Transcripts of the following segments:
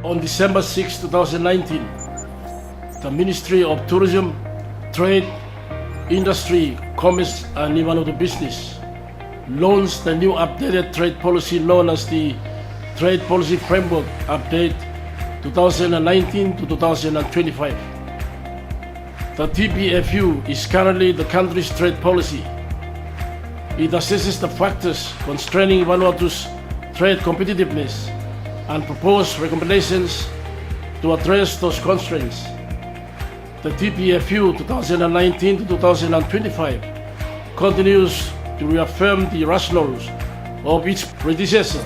On December 6, 2019, the Ministry of Tourism, Trade, Industry, Commerce and Ni-Vanuatu Business launched the new updated trade policy known as the Trade Policy Framework Update 2019 to 2025. The TPFU is currently the country's trade policy. It assesses the factors constraining Vanuatu's trade competitiveness and propose recommendations to address those constraints. The TPFU 2019 to 2025 continues to reaffirm the rationales of its predecessor,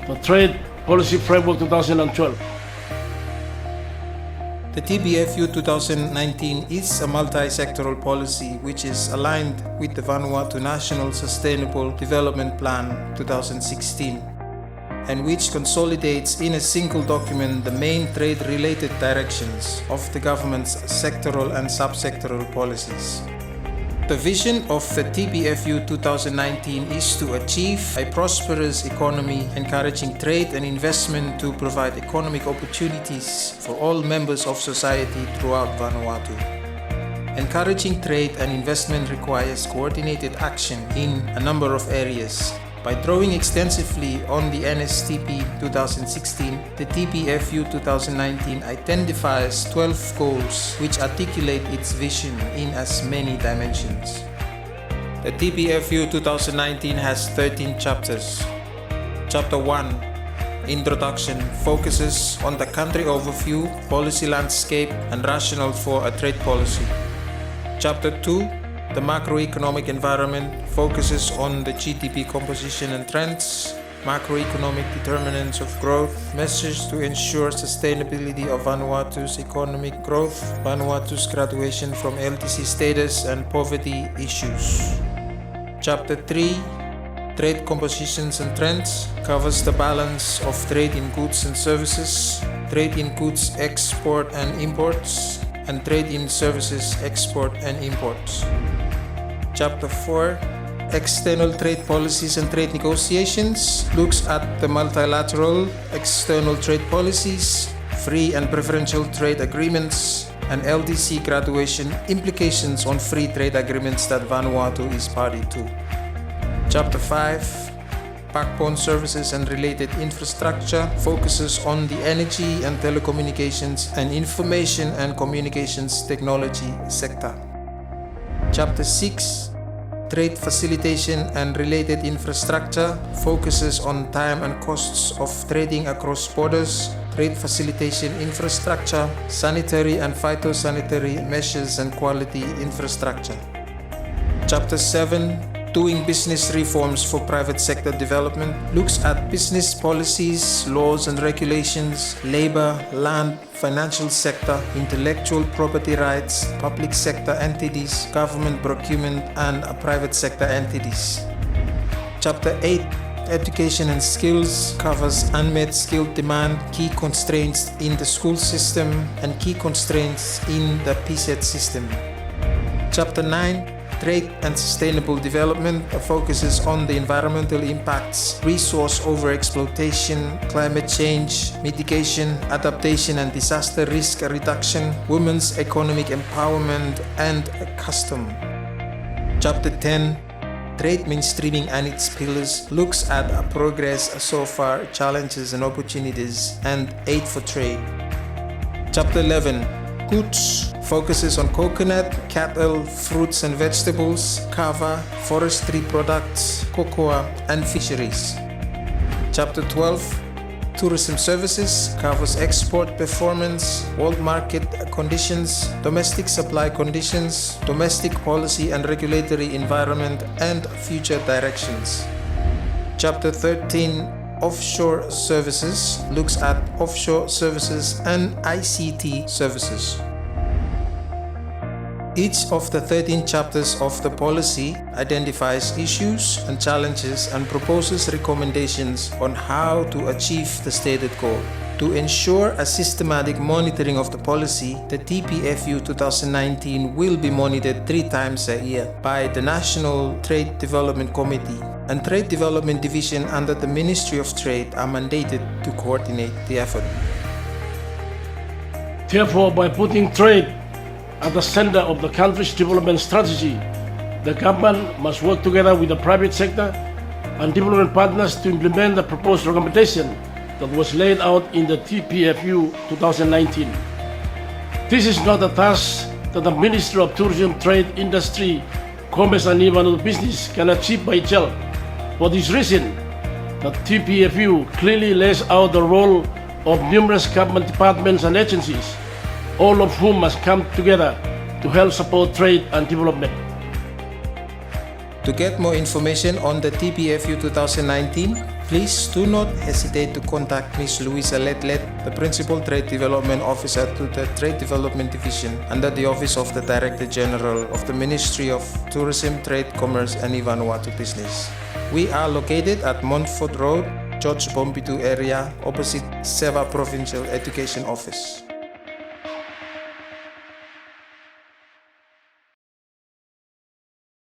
the Trade Policy Framework 2012. The TPFU 2019 is a multi-sectoral policy which is aligned with the Vanuatu National Sustainable Development Plan 2016 and which consolidates in a single document the main trade-related directions of the government's sectoral and subsectoral policies. The vision of the TPFU 2019 is to achieve a prosperous economy, encouraging trade and investment to provide economic opportunities for all members of society throughout Vanuatu. Encouraging trade and investment requires coordinated action in a number of areas. By drawing extensively on the NSTP 2016, the TPFU 2019 identifies 12 goals which articulate its vision in as many dimensions. The TPFU 2019 has 13 chapters. Chapter 1, Introduction, focuses on the country overview, policy landscape, and rationale for a trade policy. Chapter 2, the macroeconomic environment, focuses on the GDP composition and trends, macroeconomic determinants of growth, measures to ensure sustainability of Vanuatu's economic growth, Vanuatu's graduation from LTC status, and poverty issues. Chapter 3, Trade Compositions and Trends, covers the balance of trade in goods and services, trade in goods export and imports, and trade in services export and imports. Chapter 4, External Trade Policies and Trade Negotiations, looks at the multilateral external trade policies, free and preferential trade agreements, and LDC graduation implications on free trade agreements that Vanuatu is party to. Chapter 5, Backbone Services and Related Infrastructure, focuses on the energy and telecommunications and information and communications technology sector. Chapter 6, Trade Facilitation and Related Infrastructure, focuses on time and costs of trading across borders, trade facilitation infrastructure, sanitary and phytosanitary measures and quality infrastructure. Chapter 7, Doing Business Reforms for Private Sector Development, looks at business policies, laws and regulations, labor, land, financial sector, intellectual property rights, public sector entities, government procurement, and private sector entities. Chapter 8, Education and Skills, covers unmet skill demand, key constraints in the school system, and key constraints in the PSET system. Chapter 9, Trade and Sustainable Development, focuses on the environmental impacts, resource overexploitation, climate change, mitigation, adaptation and disaster risk reduction, women's economic empowerment, and custom. Chapter 10, Trade Mainstreaming and its Pillars, looks at progress so far, challenges and opportunities, and aid for trade. Chapter 11, Goods, focuses on coconut, cattle, fruits and vegetables, kava, forestry products, cocoa, and fisheries. Chapter 12, Tourism Services, covers export performance, world market conditions, domestic supply conditions, domestic policy and regulatory environment, and future directions. Chapter 13, Offshore Services, looks at offshore services and ICT services. Each of the 13 chapters of the policy identifies issues and challenges and proposes recommendations on how to achieve the stated goal. To ensure a systematic monitoring of the policy, the TPFU 2019 will be monitored 3 times a year by the National Trade Development Committee, and Trade Development Division under the Ministry of Trade are mandated to coordinate the effort. Therefore, by putting trade at the center of the country's development strategy, the government must work together with the private sector and development partners to implement the proposed recommendation that was laid out in the TPFU 2019. This is not a task that the Ministry of Tourism, Trade, Industry, Commerce and Ni-Vanuatu Business can achieve by itself. For this reason, the TPFU clearly lays out the role of numerous government departments and agencies, all of whom must come together to help support trade and development. To get more information on the TPFU 2019, please do not hesitate to contact Ms. Louisa Letlet, the Principal Trade Development Officer to the Trade Development Division under the Office of the Director General of the Ministry of Tourism, Trade, Commerce and Ni-Vanuatu Business. We are located at Montfort Road, George Bompitu area, opposite Seva Provincial Education Office.